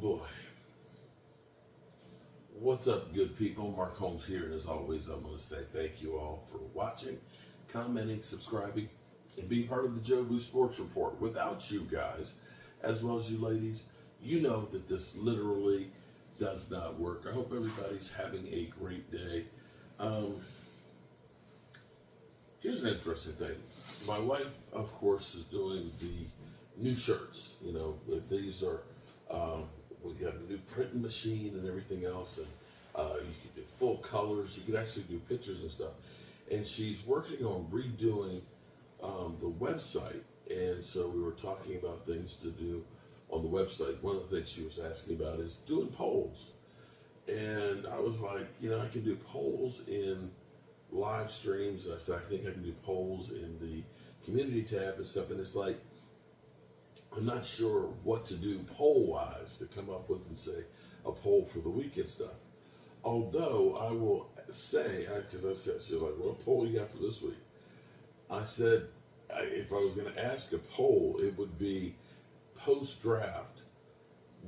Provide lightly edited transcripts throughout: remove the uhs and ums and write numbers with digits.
boy. What's up, good people? Mark Holmes here, and as always, I'm going to say thank you all for watching, commenting, subscribing, and being part of the Jobu Sports Report. Without you guys, as well as you ladies, you know that this literally does not work. I hope everybody's having a great day. Here's an interesting thing. My wife, of course, is doing the new shirts. You know, these are, we got a new printing machine and everything else, and you can do full colors. You can actually do pictures and stuff. And she's working on redoing the website. And so we were talking about things to do on the website. One of the things she was asking about is doing polls. And I was like, you know, I can do polls in live streams. And I said, I think I can do polls in the community tab and stuff. And it's like, I'm not sure what to do poll-wise to come up with and say a poll for the week and stuff. Although I will say, because I said, she was like, what poll you got for this week? I said, if I was going to ask a poll, it would be post-draft,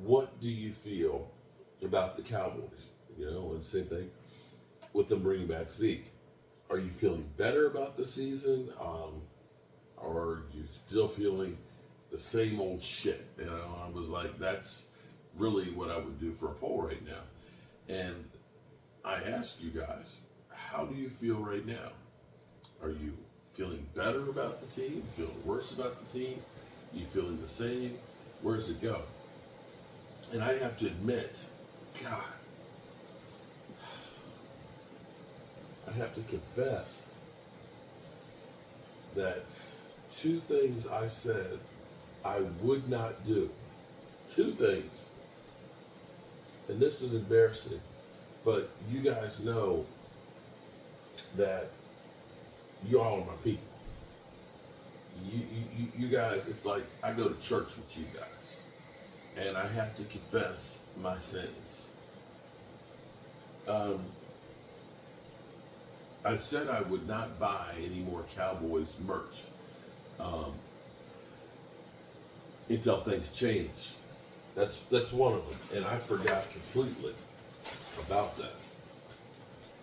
what do you feel about the Cowboys? You know, and same thing with them bringing back Zeke. Are you feeling better about the season? Or are you still feeling the same old shit? You know, I was like, that's really what I would do for a poll right now. And I ask you guys, how do you feel right now? Are you feeling better about the team? Feeling worse about the team? You feeling the same? Where does it go? And I have to admit, God, I have to confess that two things I said I would not do. Two things. And this is embarrassing, but you guys know that you all are my people. You guys, it's like I go to church with you guys, and I have to confess my sins. I said I would not buy any more Cowboys merch until things change. That's one of them, and I forgot completely about that.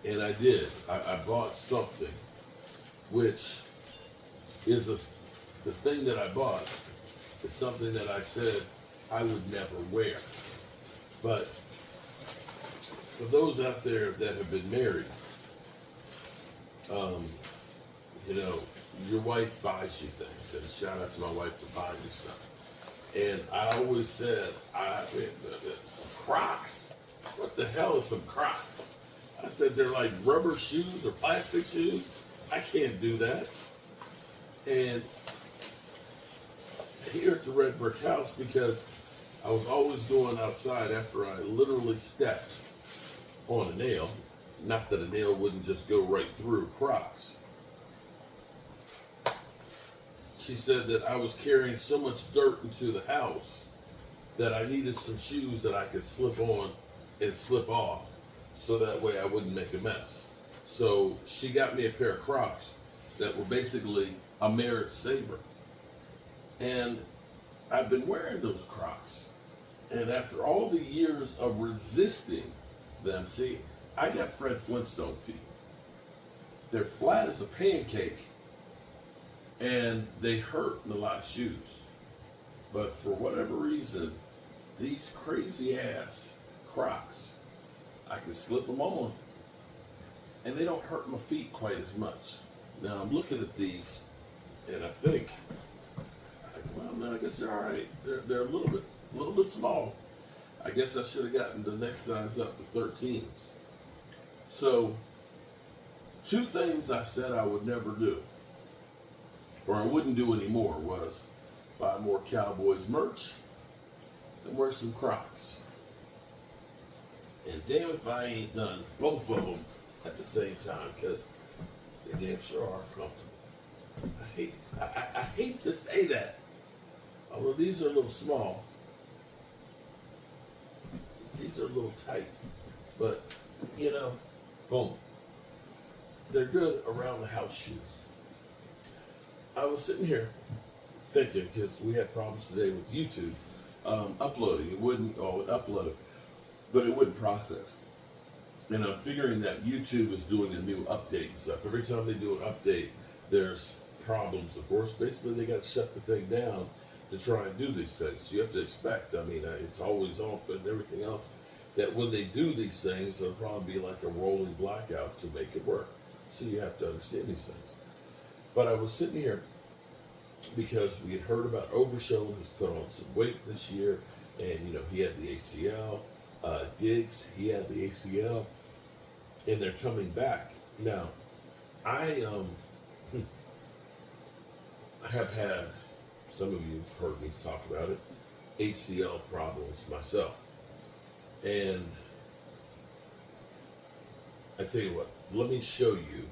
And I did. I bought something, which is the thing that I bought is something that I said I would never wear. But for those out there that have been married, you know, your wife buys you things, and shout out to my wife for buying me stuff. And I always said, Crocs, what the hell is some Crocs? I said, they're like rubber shoes or plastic shoes. I can't do that. And here at the Red Brick House, because I was always going outside after I literally stepped on a nail, not that a nail wouldn't just go right through Crocs. She said that I was carrying so much dirt into the house that I needed some shoes that I could slip on and slip off so that way I wouldn't make a mess. So she got me a pair of Crocs that were basically a merit saver. And I've been wearing those Crocs. And after all the years of resisting them, see, I got Fred Flintstone feet. They're flat as a pancake, and they hurt in a lot of shoes. But for whatever reason, these crazy ass Crocs, I can slip them on, and they don't hurt my feet quite as much. Now I'm looking at these, and I think, well, no, I guess they're all right. They're a little bit small. I guess I should have gotten the next size up to 13s. So, two things I said I would never do, or I wouldn't do anymore, was buy more Cowboys merch and wear some Crocs. And damn if I ain't done both of them at the same time, because they damn sure are comfortable. I hate to say that, although these are a little small. These are a little tight, but you know, boom. They're good around the house shoes. I was sitting here thinking, because we had problems today with YouTube, uploading. It wouldn't, oh, it upload, but it wouldn't process. And I'm figuring that YouTube is doing a new update and stuff. Every time they do an update, there's problems, of course. Basically, they got to shut the thing down to try and do these things. So you have to expect, I mean, it's always open and everything else, that when they do these things, there'll probably be like a rolling blackout to make it work. So you have to understand these things. But I was sitting here because we had heard about Overshown, who's put on some weight this year, and he had the ACL. Diggs, he had the ACL, and they're coming back. Now, I have had, some of you have heard me talk about it, ACL problems myself. And I tell you what, let me show you,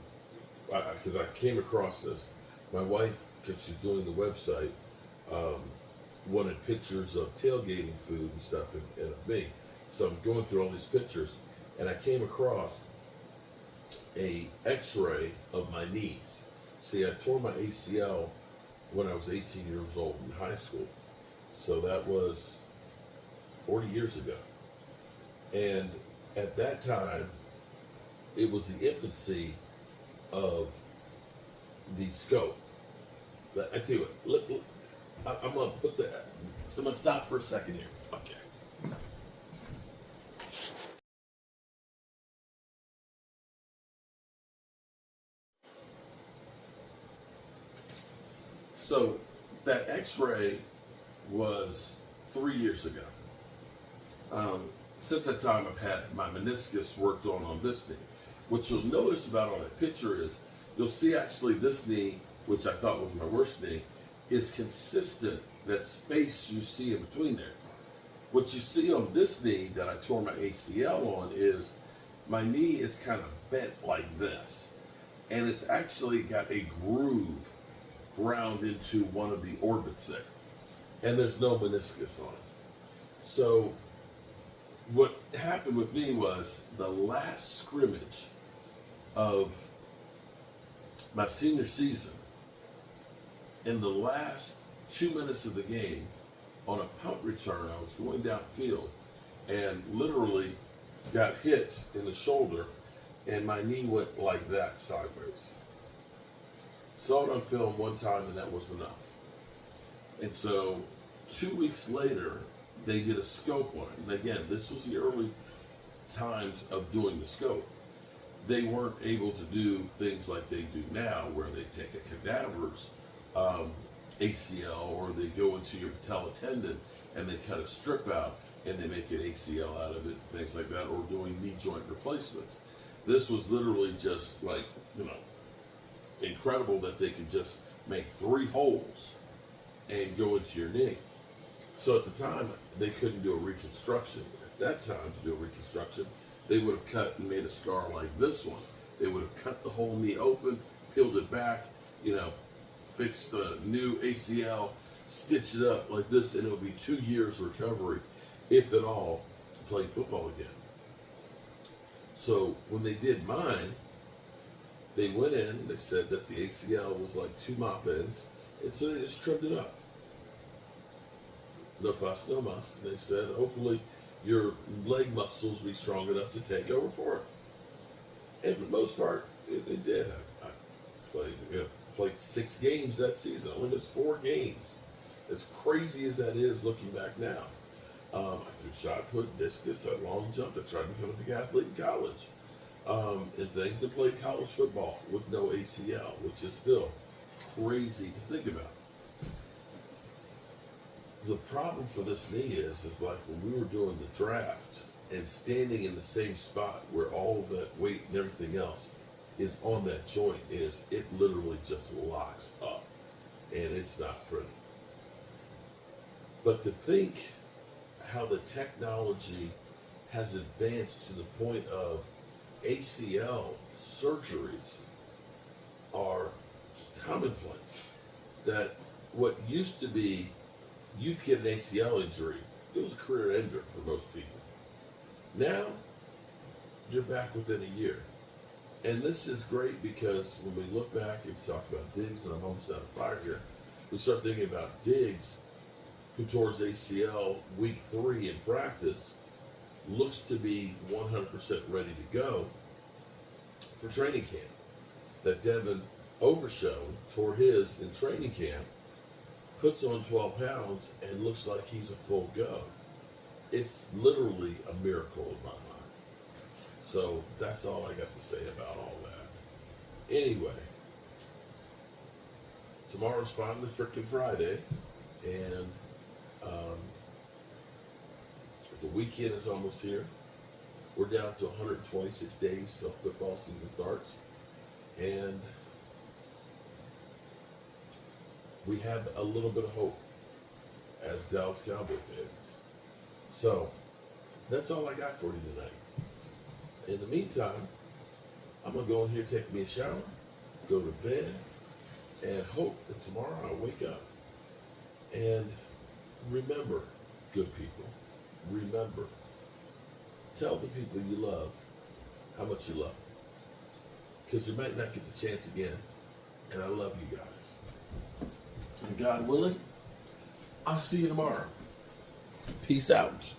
because I came across this. My wife, because she's doing the website, wanted pictures of tailgating food and stuff, and of me. So I'm going through all these pictures, and I came across a X-ray of my knees. See, I tore my ACL when I was 18 years old in high school. So that was 40 years ago. And at that time, it was the infancy of the scope. But I tell you what, I'm going to put that, so I'm going to stop for a second here. Okay. So that X-ray was 3 years ago. Since that time, I've had my meniscus worked on this knee. What you'll notice about on that picture is you'll see actually this knee, which I thought was my worst knee, is consistent. That space you see in between there. What you see on this knee that I tore my ACL on is my knee is kind of bent like this, and it's actually got a groove ground into one of the orbits there, and there's no meniscus on it. So what happened with me was the last scrimmage of my senior season, in the last 2 minutes of the game, on a punt return, I was going downfield and literally got hit in the shoulder, and my knee went like that sideways. Saw it on film one time, and that was enough. And so 2 weeks later, they did a scope on it. And again, this was the early times of doing the scope. They weren't able to do things like they do now, where they take a cadaver's ACL, or they go into your patella tendon and they cut a strip out and they make an ACL out of it, things like that, or doing knee joint replacements. This was literally just like, incredible that they could just make 3 holes and go into your knee. So at the time, they couldn't do a reconstruction. At that time, to do a reconstruction, they would have cut and made a scar like this one. They would have cut the whole knee open, peeled it back, fixed the new ACL, stitched it up like this, and it would be 2 years recovery, if at all, to play football again. So when they did mine, they went in and they said that the ACL was like 2 mop ends, and so they just trimmed it up. No fuss, no muss. And they said, hopefully your leg muscles will be strong enough to take over for it. And for the most part, it did. I played 6 games that season. I only missed 4 games. As crazy as that is looking back now. I threw shot put, discus, I long jumped. I tried to become a big athlete in college. And things. I played college football with no ACL, which is still crazy to think about. The problem for this knee is like when we were doing the draft and standing in the same spot where all of that weight and everything else is on that joint, it literally just locks up, and it's not pretty. But to think how the technology has advanced to the point of ACL surgeries are commonplace, that what used to be you'd get an ACL injury, it was a career ender for most people. Now, you're back within a year. And this is great because when we look back and talk about Diggs, and I'm almost out of fire here, we start thinking about Diggs, who tore his ACL week 3 in practice, looks to be 100% ready to go for training camp. That Devin Overshown tore his in training camp, puts on 12 pounds, and looks like he's a full go. It's literally a miracle in my mind. So that's all I got to say about all that. Anyway, tomorrow's finally freaking Friday, and the weekend is almost here. We're down to 126 days till football season starts, and we have a little bit of hope as Dallas Cowboy fans. So that's all I got for you tonight. In the meantime, I'm gonna go in here, take me a shower, go to bed, and hope that tomorrow I wake up and remember, good people, remember, tell the people you love how much you love them. Because you might not get the chance again, and I love you guys. And God willing, I'll see you tomorrow. Peace out.